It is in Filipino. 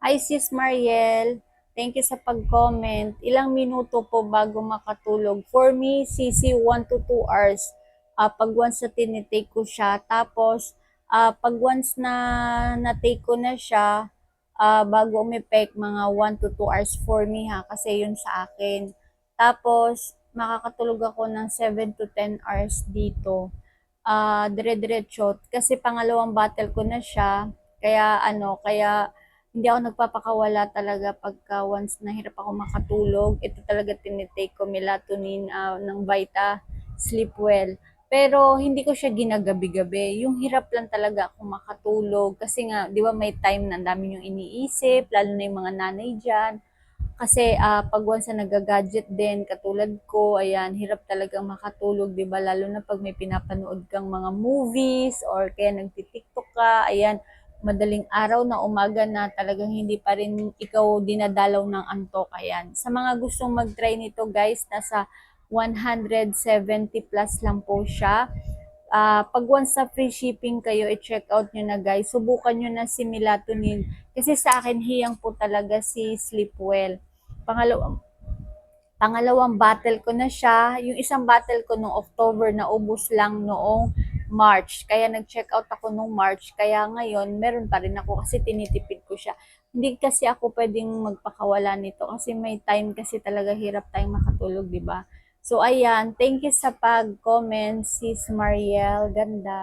Hi Sis Mariel, thank you sa pag-comment. Ilang minuto po bago makatulog? For me, sisi 1 to 2 hours. Pag once na tinitake ko siya, tapos pag once na na-take ko na siya, bago umipek, mga 1 to 2 hours for me ha, kasi yun sa akin. Tapos, makakatulog ako ng 7 to 10 hours dito. Dire-diretso kasi pangalawang battle ko na siya. Kaya hindi ako nagpapakawala talaga pagka once na hirap ako makatulog. Ito talaga tinitake ko melatonin ng Vita Sleep Well. Pero hindi ko siya ginagabi-gabi. Yung hirap lang talaga ako makatulog kasi nga, 'di ba may time na ang dami yung iniisip, lalo na yung mga nanay diyan. Kasi pag once na nagagadget din, katulad ko, ayan, hirap talagang makatulog, di ba? Lalo na pag may pinapanood kang mga movies or kaya nagtitiktok ka, ayan, madaling araw na umaga na talagang hindi pa rin ikaw dinadalaw ng antok, ayan. Sa mga gustong mag-try nito guys, nasa 170 plus lang po siya. Pag once sa free shipping kayo, i-check out nyo na guys. Subukan nyo na si melatonin. Kasi sa akin, hiyang po talaga si Sleepwell. Pangalawang, pangalawang battle ko na siya. Yung isang battle ko noong October na ubos lang noong March. Kaya nag-check out ako noong March. Kaya ngayon, meron pa rin ako kasi tinitipid ko siya. Hindi kasi ako pwedeng magpakawala nito kasi may time kasi talaga hirap tayong makatulog, di ba? So ayan, thank you sa pag-comment, Sis Mariel. Ganda.